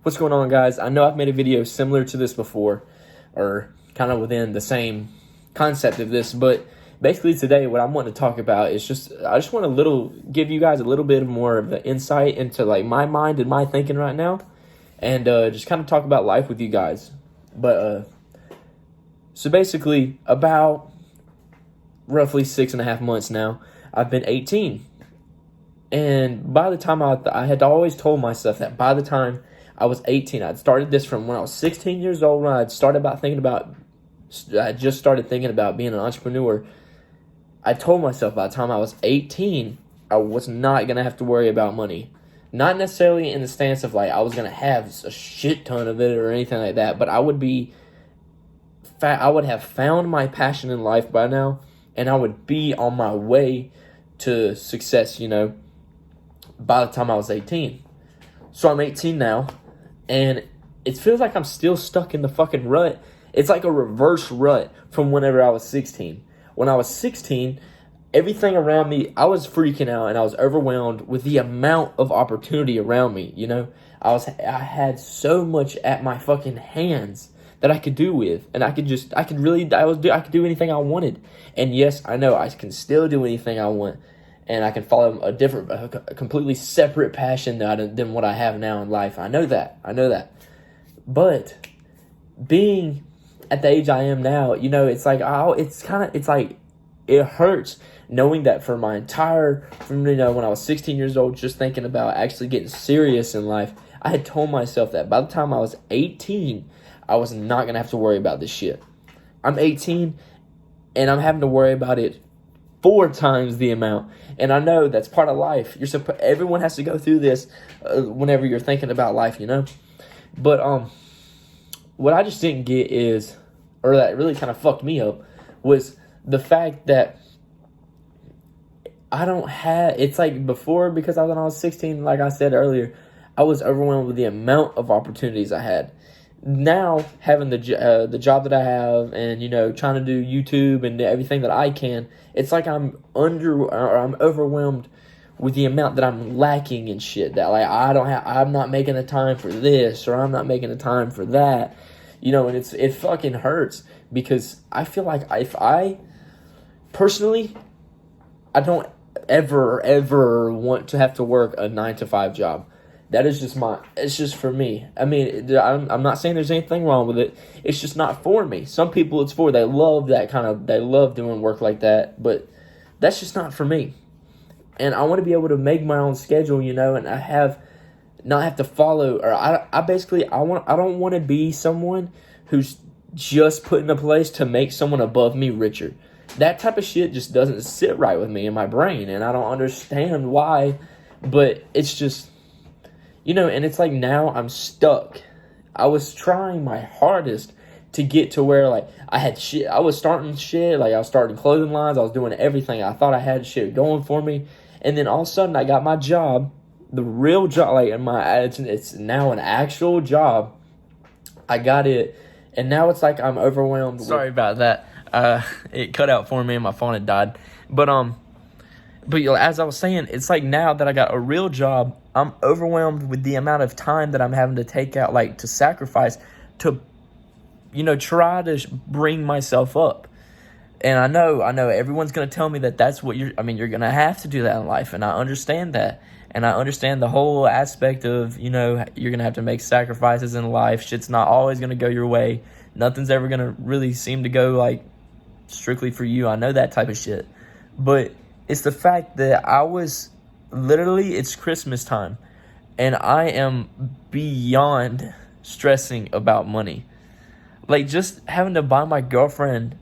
What's going on, guys? I know I've made a video similar to this before, or kind of within the same concept of this, but basically today what I'm wanting to talk about is I just want to give you guys a little bit more of an insight into like my mind and my thinking right now, and just kind of talk about life with you guys. But so basically, about roughly 6.5 months now, I've been 18, and by the time I had always told myself that by the time I was 18. I'd started this from when I was 16 years old, when I just started thinking about being an entrepreneur. I told myself by the time I was 18, I was not going to have to worry about money. Not necessarily in the stance of like I was going to have a shit ton of it or anything like that, but I would have found my passion in life by now, and I would be on my way to success, by the time I was 18. So I'm 18 now. And it feels like I'm still stuck in the fucking rut. It's like a reverse rut from whenever I was 16. When I was 16, everything around me, I was freaking out and I was overwhelmed with the amount of opportunity around me, I had so much at my fucking hands that I could do with, and I could do anything I wanted. And yes, I know I can still do anything I want. And I can follow a completely separate passion than what I have now in life. I know that. But being at the age I am now, it's like it hurts knowing that from when I was 16 years old, just thinking about actually getting serious in life, I had told myself that by the time I was 18, I was not going to have to worry about this shit. I'm 18 and I'm having to worry about it 4 times the amount. And I know that's part of life. Everyone has to go through this whenever you're thinking about life, But what I just didn't get or that really kind of fucked me up, was the fact that it's like before, because when I was 16, like I said earlier, I was overwhelmed with the amount of opportunities I had. Now, having the job that I have, and trying to do YouTube and everything that I can, it's like I'm overwhelmed with the amount that I'm lacking in shit. That like I'm not making the time for this, or I'm not making the time for that, and it fucking hurts, because I feel like if I personally, I don't ever want to have to work a 9-to-5 job. That is it's just for me. I mean, I'm not saying there's anything wrong with it. It's just not for me. Some people it's for. They love doing work like that, but that's just not for me. And I want to be able to make my own schedule, and not have to follow, or I don't want to be someone who's just put in a place to make someone above me richer. That type of shit just doesn't sit right with me in my brain, and I don't understand why, but it's just, and it's like now I'm stuck. I was trying my hardest to get to where like I was starting shit, like I was starting clothing lines, I was doing everything. I thought I had shit going for me, and then all of a sudden I got my job, the real job, like it's now an actual job. I got it, and now it's like I'm overwhelmed. Sorry about that. It cut out for me and my phone had died. But as I was saying, it's like now that I got a real job, I'm overwhelmed with the amount of time that I'm having to take out, like to sacrifice to, try to bring myself up. And I know everyone's going to tell me that that's what you're going to have to do that in life. And I understand that. And I understand the whole aspect of, you're going to have to make sacrifices in life. Shit's not always going to go your way. Nothing's ever going to really seem to go like strictly for you. I know that type of shit. But it's the fact that it's Christmas time, and I am beyond stressing about money. Like, just having to buy my girlfriend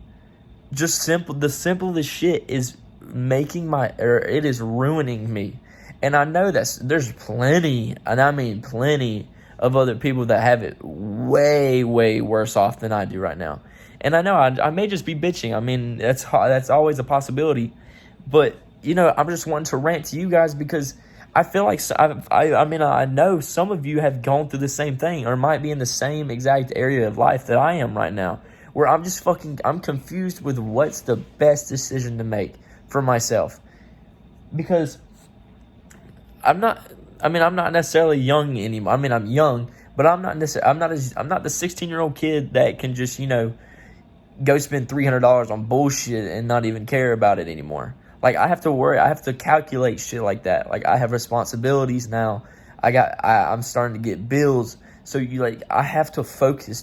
the simplest shit is it is ruining me. And I know there's plenty, and I mean plenty, of other people that have it way, way worse off than I do right now. And I know I may just be bitching. I mean, that's always a possibility. But, I'm just wanting to rant to you guys, because I feel like I know some of you have gone through the same thing, or might be in the same exact area of life that I am right now, where I'm confused with what's the best decision to make for myself. Because I'm not necessarily young anymore. I mean, I'm young, But I'm not necessarily, I'm not the 16-year-old kid that can just, you know, go spend $300 on bullshit and not even care about it anymore. Like, I have to worry. I have to calculate shit like that. Like, I have responsibilities now. I'm starting to get bills. So I have to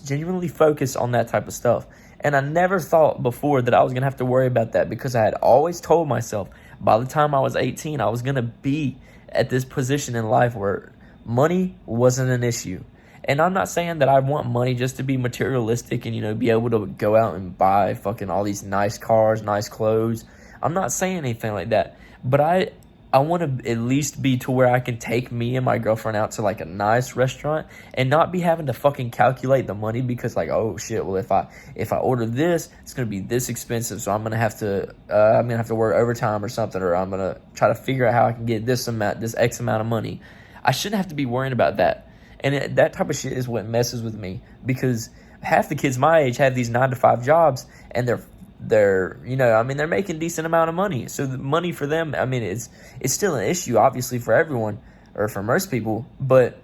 genuinely focus on that type of stuff. And I never thought before that I was going to have to worry about that, because I had always told myself by the time I was 18, I was going to be at this position in life where money wasn't an issue. And I'm not saying that I want money just to be materialistic and, you know, be able to go out and buy fucking all these nice cars, nice clothes. I'm not saying anything like that. But I want to at least be to where I can take me and my girlfriend out to like a nice restaurant and not be having to fucking calculate the money, because like, oh shit, well if I order this, it's gonna be this expensive, so I'm gonna have to work overtime or something, or I'm gonna try to figure out how I can get this X amount of money. I shouldn't have to be worrying about that. And that type of shit is what messes with me, because half the kids my age have these 9-to-5 jobs, and they're you know, I mean, they're making decent amount of money. So the money for them, I mean, it's still an issue, obviously, for everyone, or for most people, but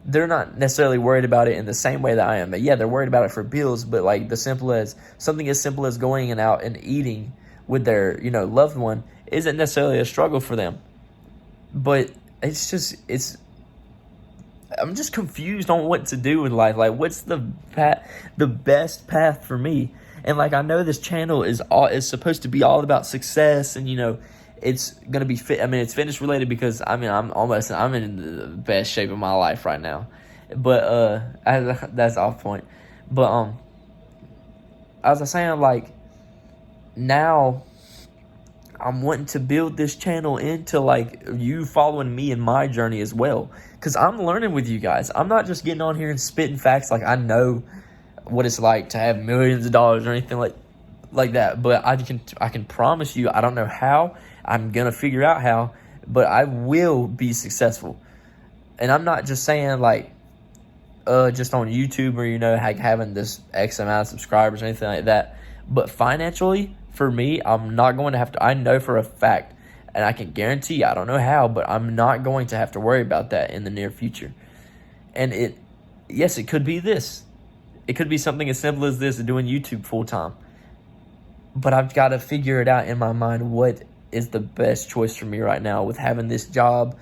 they're not necessarily worried about it in the same way that I am. But yeah, they're worried about it for bills, but like something as simple as going out and eating with their, you know, loved one isn't necessarily a struggle for them. But I'm just confused on what to do in life. Like, what's the best path for me? And like, I know this channel is supposed to be all about success, and you know, it's gonna be fit. I mean, it's fitness related, because I mean, I'm in the best shape of my life right now. But that's off point. But as I was saying, like, now I'm wanting to build this channel into like you following me in my journey as well, because I'm learning with you guys. I'm not just getting on here and spitting facts like I know what it's like to have millions of dollars or anything like that. But I can promise you, I don't know how. I'm gonna figure out how, but I will be successful. And I'm not just saying like just on YouTube, or you know, like having this X amount of subscribers or anything like that. But financially, for me, I'm not going to have to. I know for a fact, and I can guarantee, I don't know how, but I'm not going to have to worry about that in the near future. And yes, it could be this. It could be something as simple as this, doing YouTube full time. But I've got to figure it out in my mind what is the best choice for me right now, with having this job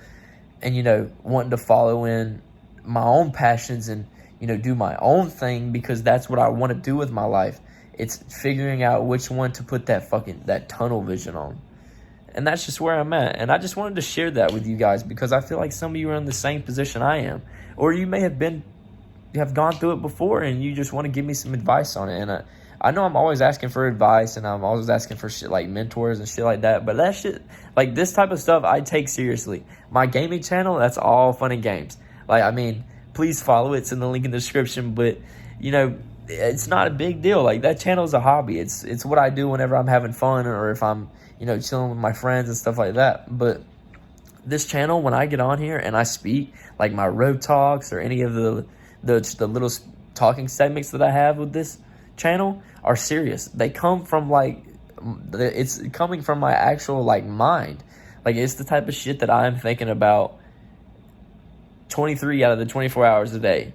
and, you know, wanting to follow in my own passions and, you know, do my own thing, because that's what I want to do with my life. It's figuring out which one to put that tunnel vision on. And that's just where I'm at. And I just wanted to share that with you guys, because I feel like some of you are in the same position I am. Or you may have gone through it before, and you just want to give me some advice on it. And I know I'm always asking for advice, and I'm always asking for shit like mentors and shit like that. But that shit, like this type of stuff, I take seriously. My gaming channel, that's all fun and games. Like, I mean, please follow it. It's in the link in the description. But, you know, it's not a big deal. Like, that channel is a hobby. It's what I do whenever I'm having fun, or if I'm, you know, chilling with my friends and stuff like that. But this channel, when I get on here and I speak, like my road talks or any of the little talking segments that I have with this channel are serious. They come from like, it's coming from my actual like mind. Like, it's the type of shit that I'm thinking about 23 out of the 24 hours a day.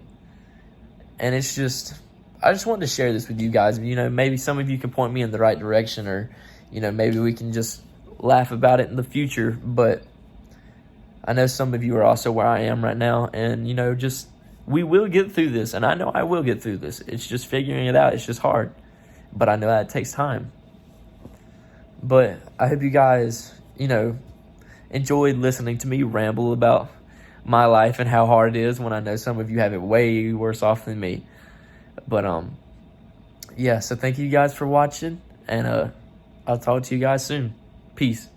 And it's just, I just wanted to share this with you guys. You know, maybe some of you can point me in the right direction, or, you know, maybe we can just laugh about it in the future. But I know some of you are also where I am right now, and, you know, just, we will get through this, and I know I will get through this. It's just figuring it out. It's just hard, but I know that it takes time. But I hope you guys, you know, enjoyed listening to me ramble about my life and how hard it is, when I know some of you have it way worse off than me. But yeah, so thank you guys for watching, and I'll talk to you guys soon. Peace.